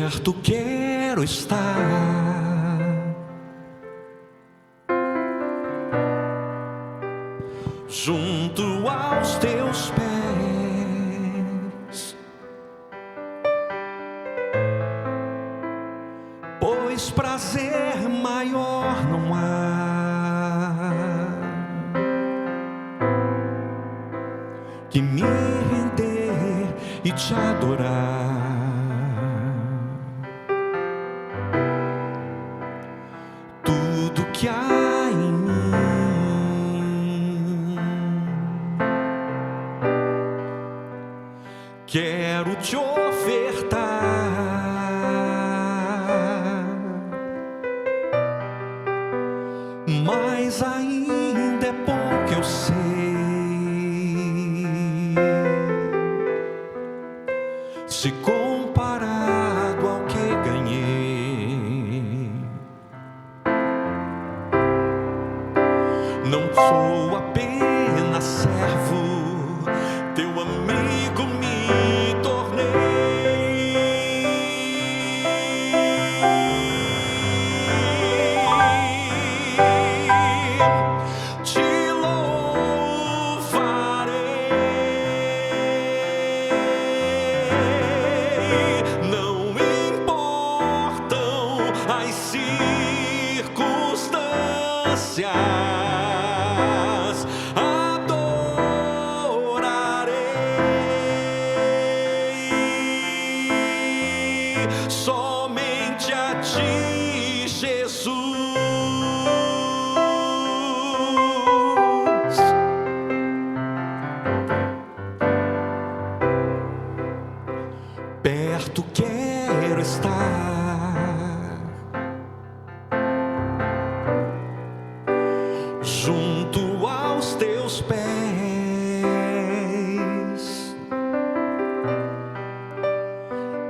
Perto quero estar, junto aos teus pés, pois prazer maior não há que me render e te adorar. Tudo que há em mim quero te ofertar, mas ainda é pouco eu sei. Se comparado ao que ganhei, não sou apenas servo, teu amigo me tornei. Te louvarei, não importam as circunstâncias, adorarei somente a ti, Jesus. Perto quero estar, junto aos teus pés,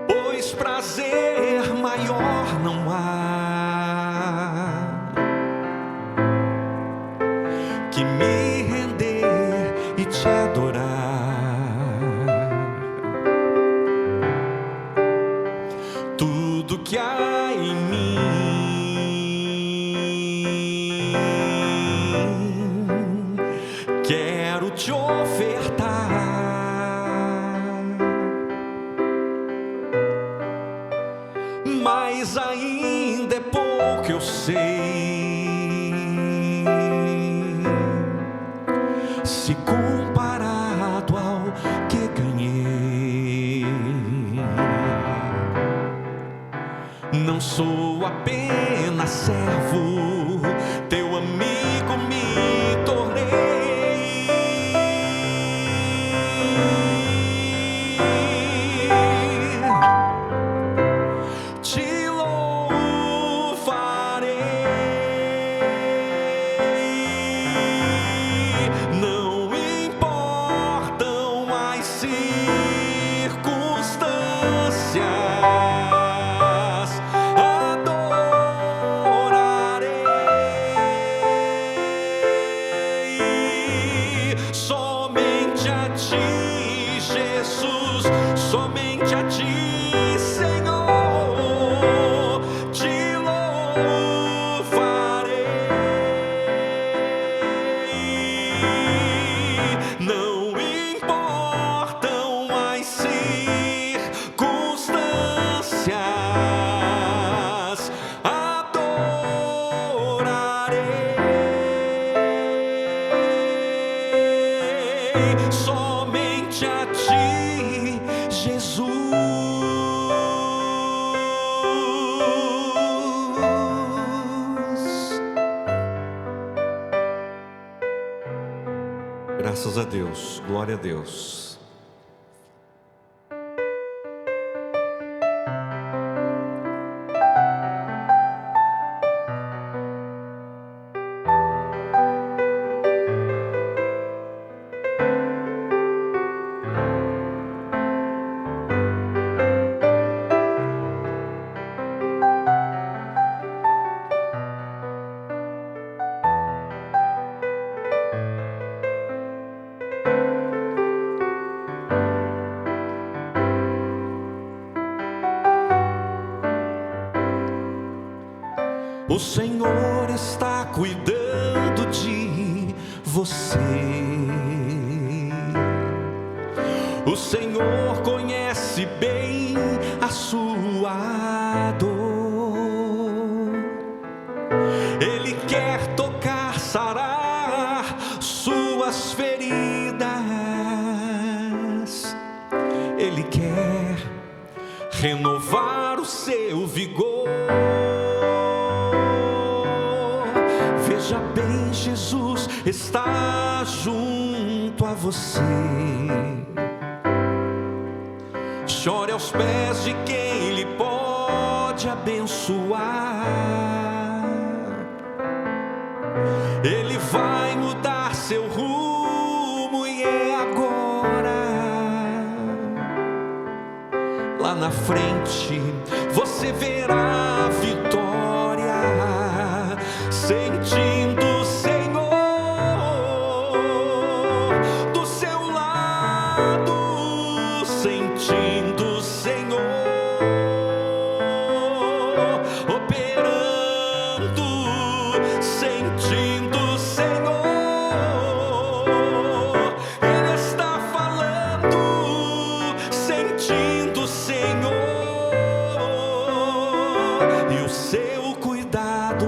pois prazer maior não há que me render e te adorar. Tudo que há em mim quero te ofertar, mas ainda é pouco eu sei. Se comparado ao que ganhei, não sou apenas servo, teu amigo me tornei. Te louvarei, não importam as circunstâncias, adorarei somente a ti, Jesus, somente a ti, Senhor. Te louvarei, não importam as circunstâncias, adorarei somente a ti, Jesus. Graças a Deus, glória a Deus. O Senhor está cuidando de você. O Senhor conhece bem a sua dor. Ele quer tocar, sarar suas feridas. Ele quer renovar o seu vigor. Veja bem, Jesus está junto a você. Chore aos pés de quem lhe pode abençoar. Ele vai mudar seu rumo e é agora. Lá na frente você verá a vitória, sentindo o Senhor do seu lado, sentindo o Senhor operando, sentindo o Senhor. Ele está falando, sentindo o Senhor e o seu cuidado.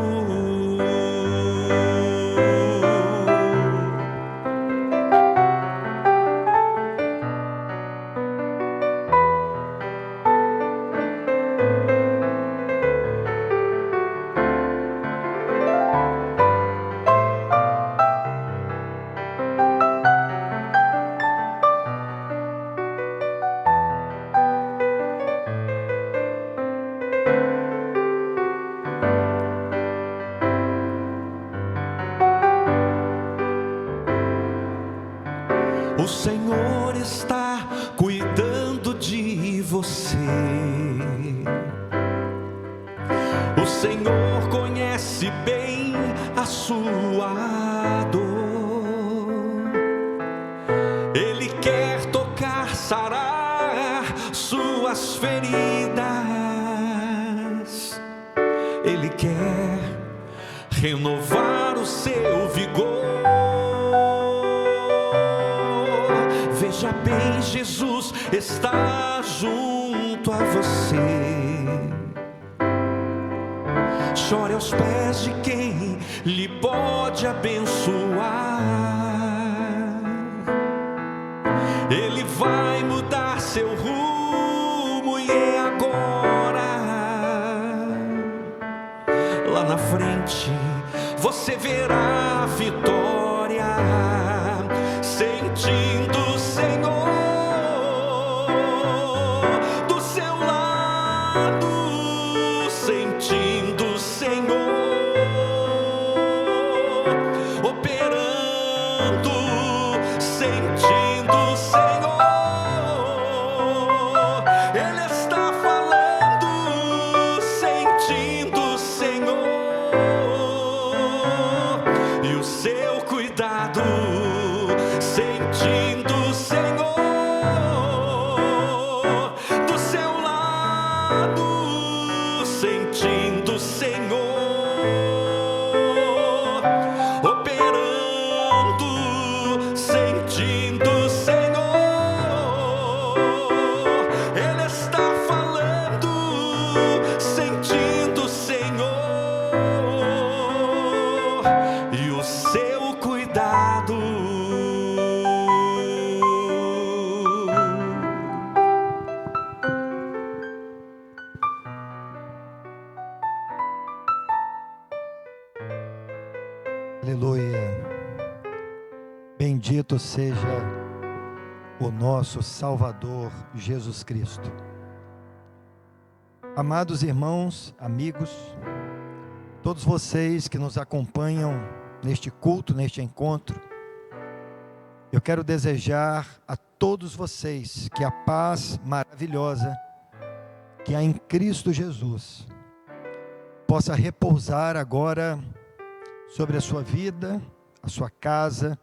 O Senhor está cuidando de você. O Senhor conhece bem a sua dor. Ele quer tocar, sarar suas feridas. Ele quer renovar o seu vigor. Veja bem, Jesus está junto a você. Chore aos pés de quem lhe pode abençoar. Ele vai mudar seu rumo e é agora. Lá na frente você verá a vitória, sentindo o Senhor do seu lado, sentindo o Senhor operando, sentindo o Senhor. Ele está falando, sentindo o Senhor e o seu cuidado, sentindo o Senhor do seu lado, sentindo o Senhor operando, sentindo o Senhor. Ele está falando, sentindo o Senhor e o seu cuidado. Aleluia. Bendito seja o nosso Salvador Jesus Cristo. Amados irmãos, amigos, todos vocês que nos acompanham neste culto, neste encontro, eu quero desejar a todos vocês que a paz maravilhosa que há em Cristo Jesus possa repousar agora sobre a sua vida, a sua casa,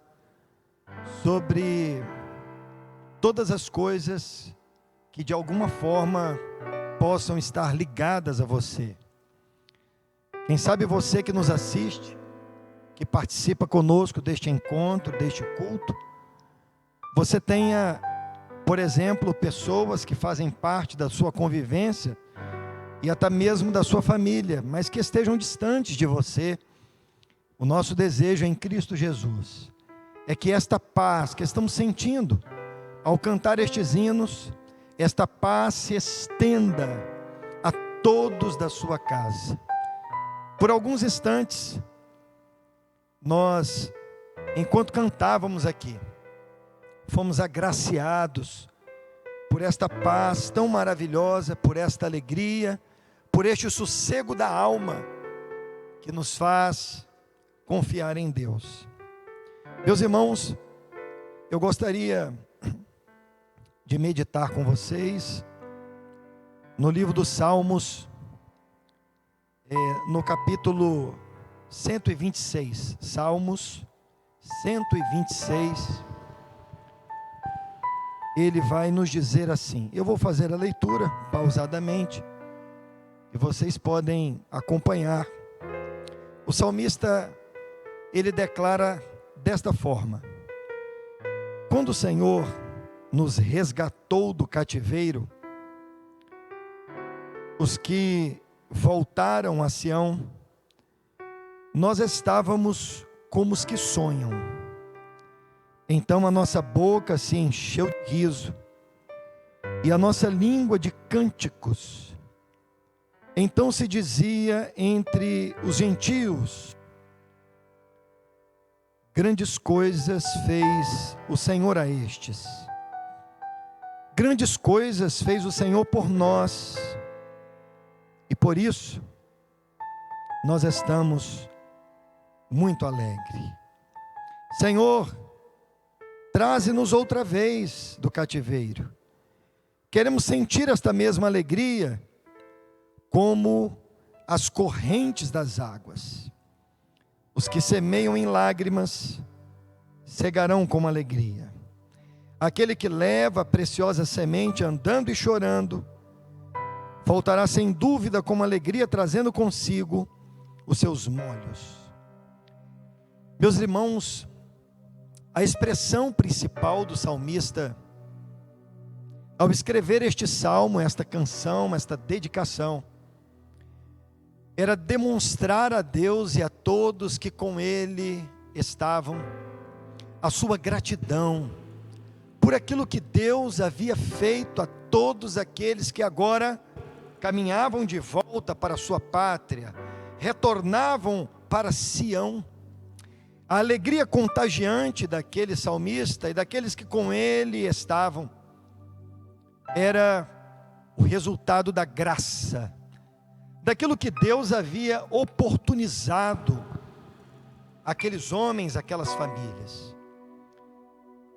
sobre todas as coisas que de alguma forma possam estar ligadas a você. Quem sabe você que nos assiste, que participa conosco deste encontro, deste culto, você tenha, por exemplo, pessoas que fazem parte da sua convivência e até mesmo da sua família, mas que estejam distantes de você. O nosso desejo em Cristo Jesus é que esta paz que estamos sentindo ao cantar estes hinos, esta paz se estenda a todos da sua casa. Por alguns instantes, nós, enquanto cantávamos aqui, fomos agraciados por esta paz tão maravilhosa, por esta alegria, por este sossego da alma que nos faz confiar em Deus. Meus irmãos, eu gostaria de meditar com vocês no livro dos Salmos, no capítulo 126, Salmos 126, ele vai nos dizer assim, eu vou fazer a leitura pausadamente, e vocês podem acompanhar. O salmista, ele declara desta forma: quando o Senhor nos resgatou do cativeiro, os que voltaram a Sião, nós estávamos como os que sonham. Então a nossa boca se encheu de riso, e a nossa língua de cânticos. Então se dizia entre os gentios: grandes coisas fez o Senhor a estes. Grandes coisas fez o Senhor por nós, e por isso nós estamos muito alegres. Senhor, traze-nos outra vez do cativeiro. Queremos sentir esta mesma alegria, como as correntes das águas. Os que semeiam em lágrimas cegarão com alegria. Aquele que leva a preciosa semente andando e chorando, voltará sem dúvida com alegria, trazendo consigo os seus molhos. Meus irmãos, a expressão principal do salmista, ao escrever este salmo, esta canção, esta dedicação, era demonstrar a Deus e a todos que com Ele estavam, a sua gratidão, por aquilo que Deus havia feito a todos aqueles que agora caminhavam de volta para a sua pátria, retornavam para Sião. A alegria contagiante daquele salmista e daqueles que com ele estavam, era o resultado da graça, daquilo que Deus havia oportunizado aqueles homens, aquelas famílias.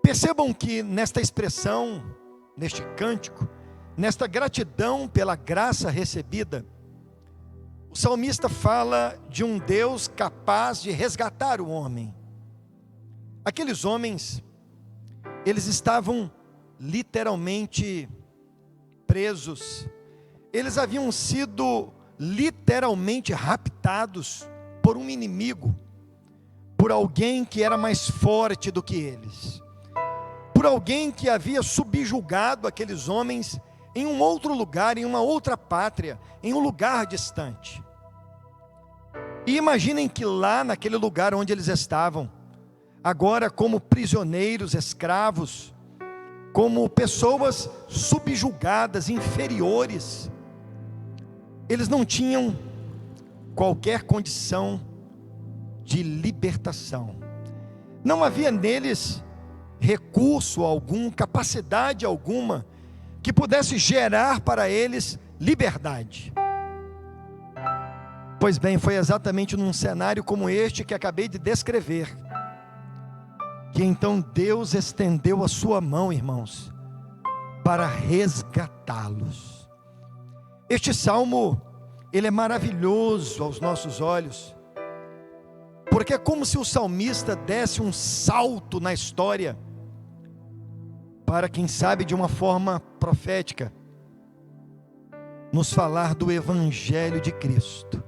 Percebam que nesta expressão, neste cântico, nesta gratidão pela graça recebida, o salmista fala de um Deus capaz de resgatar o homem. Aqueles homens, eles estavam literalmente presos, eles haviam sido literalmente raptados por um inimigo, por alguém que era mais forte do que eles, por alguém que havia subjugado aqueles homens em um outro lugar, em uma outra pátria, em um lugar distante. E imaginem que lá naquele lugar onde eles estavam, agora como prisioneiros, escravos, como pessoas subjugadas, inferiores, eles não tinham qualquer condição de libertação. Não havia neles recurso algum, capacidade alguma, que pudesse gerar para eles liberdade. Pois bem, foi exatamente num cenário como este que acabei de descrever, que então Deus estendeu a sua mão, irmãos, para resgatá-los. Este salmo, ele é maravilhoso aos nossos olhos, porque é como se o salmista desse um salto na história, para, quem sabe, de uma forma profética, nos falar do Evangelho de Cristo.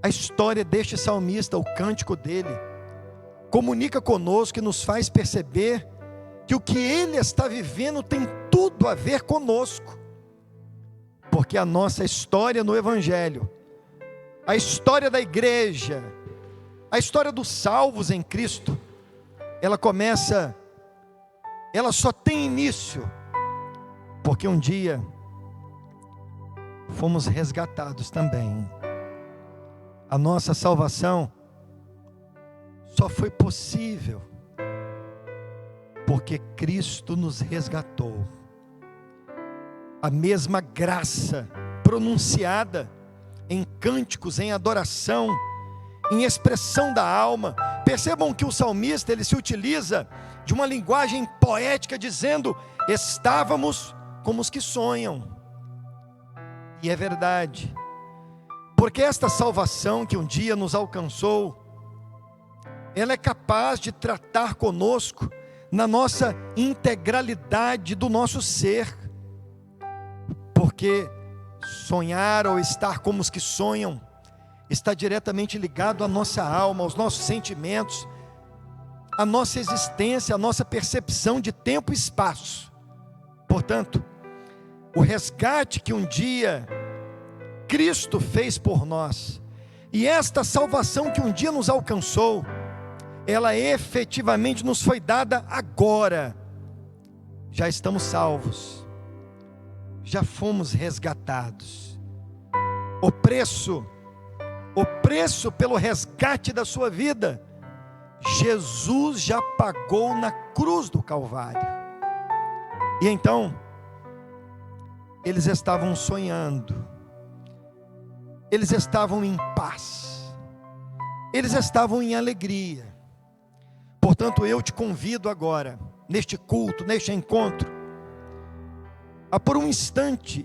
A história deste salmista, o cântico dele, comunica conosco e nos faz perceber que o que ele está vivendo tem tudo a ver conosco, porque a nossa história no Evangelho, a história da igreja, a história dos salvos em Cristo, ela só tem início, porque um dia fomos resgatados também. A nossa salvação só foi possível porque Cristo nos resgatou. A mesma graça pronunciada em cânticos, em adoração, em expressão da alma. Percebam que o salmista, ele se utiliza de uma linguagem poética, dizendo: estávamos como os que sonham. E é verdade, porque esta salvação que um dia nos alcançou, ela é capaz de tratar conosco na nossa integralidade do nosso ser, porque sonhar ou estar como os que sonham está diretamente ligado à nossa alma, aos nossos sentimentos, à nossa existência, à nossa percepção de tempo e espaço. Portanto, o resgate que um dia Cristo fez por nós, e esta salvação que um dia nos alcançou, ela efetivamente nos foi dada agora. Já estamos salvos, já fomos resgatados. O preço pelo resgate da sua vida, Jesus já pagou na cruz do Calvário. E então, eles estavam sonhando, eles estavam em paz, eles estavam em alegria. Portanto, eu te convido agora, neste culto, neste encontro,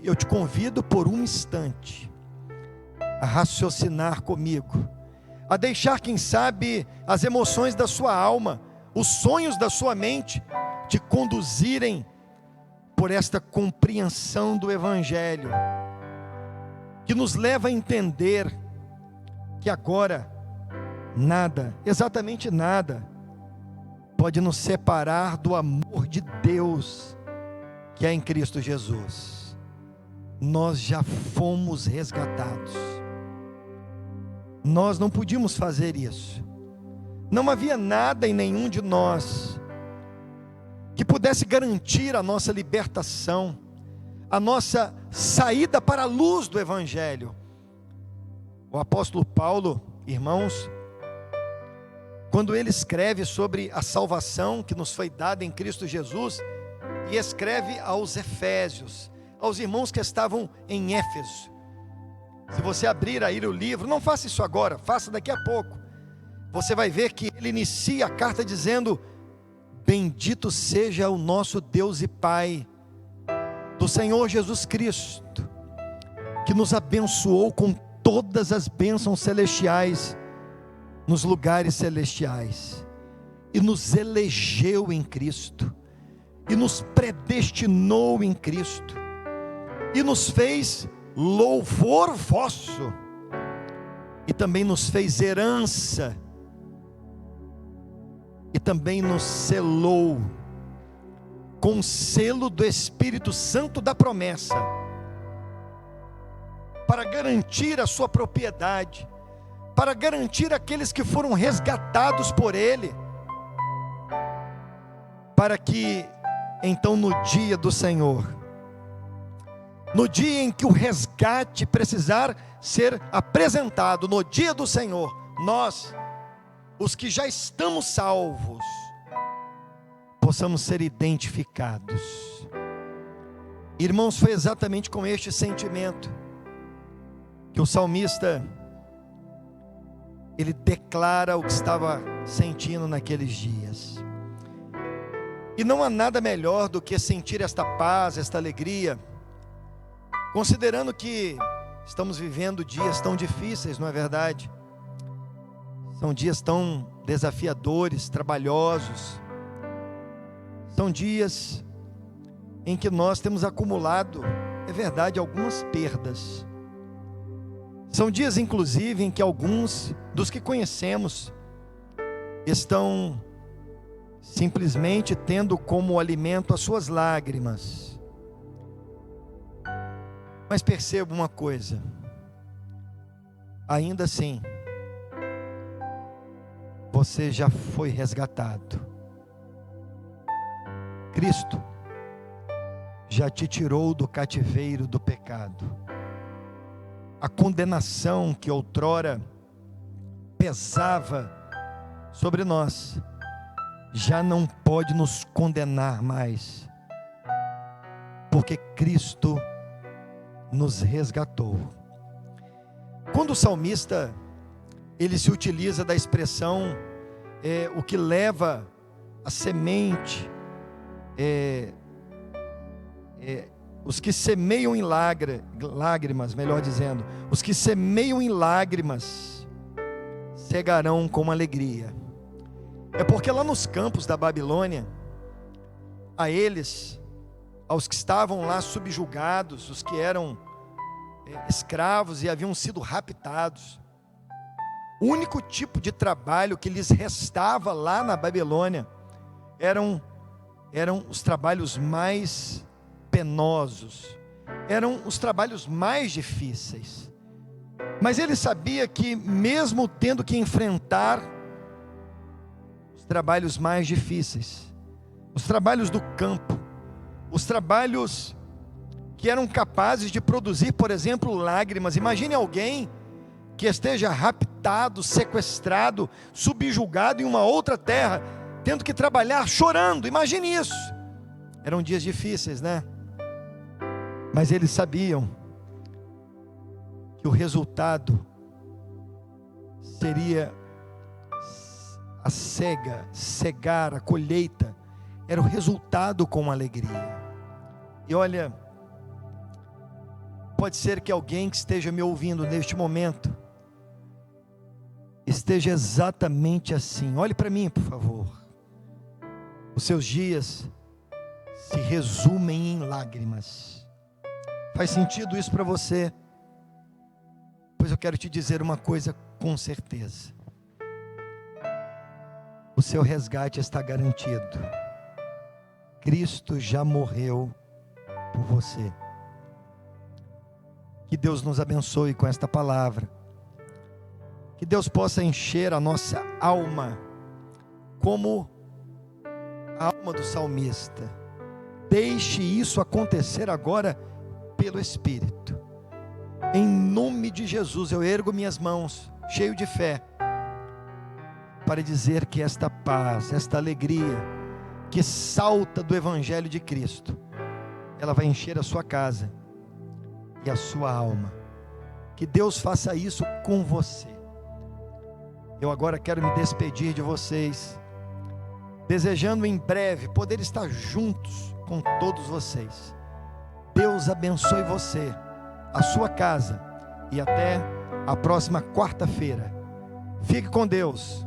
eu te convido por um instante, a raciocinar comigo, a deixar, quem sabe, as emoções da sua alma, os sonhos da sua mente, te conduzirem por esta compreensão do Evangelho, que nos leva a entender que agora nada, exatamente nada, pode nos separar do amor de Deus que é em Cristo Jesus. Nós já fomos resgatados. Nós não podíamos fazer isso. Não havia nada em nenhum de nós que pudesse garantir a nossa libertação, a nossa saída para a luz do Evangelho. O apóstolo Paulo, irmãos, quando ele escreve sobre a salvação que nos foi dada em Cristo Jesus, e escreve aos Efésios, aos irmãos que estavam em Éfeso. Se você abrir aí o livro, não faça isso agora, faça daqui a pouco, você vai ver que ele inicia a carta dizendo: bendito seja o nosso Deus e Pai do Senhor Jesus Cristo, que nos abençoou com todas as bênçãos celestiais nos lugares celestiais, e nos elegeu em Cristo, e nos predestinou em Cristo, e nos fez louvor vosso, e também nos fez herança, e também nos selou com o selo do Espírito Santo da promessa, para garantir a sua propriedade, para garantir aqueles que foram resgatados por Ele, para que então no dia do Senhor, no dia em que o resgate precisar ser apresentado, no dia do Senhor, nós, os que já estamos salvos, possamos ser identificados. Irmãos, foi exatamente com este sentimento que o salmista, ele declara o que estava sentindo naqueles dias. E não há nada melhor do que sentir esta paz, esta alegria, considerando que estamos vivendo dias tão difíceis, não é verdade? São dias tão desafiadores, trabalhosos. São dias em que nós temos acumulado, é verdade, algumas perdas. São dias, inclusive, em que alguns dos que conhecemos estão simplesmente tendo como alimento as suas lágrimas. Mas perceba uma coisa: ainda assim, você já foi resgatado. Cristo já te tirou do cativeiro do pecado. A condenação que outrora pesava sobre nós já não pode nos condenar mais, porque Cristo nos resgatou. Quando o salmista ele se utiliza da expressão o que leva a semente, os que semeiam em lágrimas, melhor dizendo, os que semeiam em lágrimas cegarão com alegria. É porque lá nos campos da Babilônia, aos que estavam lá subjugados, os que eram escravos e haviam sido raptados, o único tipo de trabalho que lhes restava lá na Babilônia eram os trabalhos mais penosos, eram os trabalhos mais difíceis. Mas ele sabia que mesmo tendo que enfrentar os trabalhos mais difíceis, os trabalhos do campo, os trabalhos que eram capazes de produzir, por exemplo, lágrimas. Imagine alguém que esteja raptado, sequestrado, subjugado em uma outra terra, tendo que trabalhar chorando. Imagine isso. Eram dias difíceis, né? Mas eles sabiam que o resultado seria a cegar, a colheita, era o resultado com alegria. E olha, pode ser que alguém que esteja me ouvindo neste momento esteja exatamente assim. Olhe para mim, por favor. Os seus dias se resumem em lágrimas. Faz sentido isso para você? Pois eu quero te dizer uma coisa com certeza: o seu resgate está garantido. Cristo já morreu por você. Que Deus nos abençoe com esta palavra. Que Deus possa encher a nossa alma como a alma do salmista. Deixe isso acontecer agora pelo Espírito. Em nome de Jesus, eu ergo minhas mãos, cheio de fé, para dizer que esta paz, esta alegria que salta do Evangelho de Cristo, ela vai encher a sua casa e a sua alma. Que Deus faça isso com você. Eu agora quero me despedir de vocês, desejando em breve poder estar juntos com todos vocês. Deus abençoe você, a sua casa, e até a próxima quarta-feira. Fique com Deus.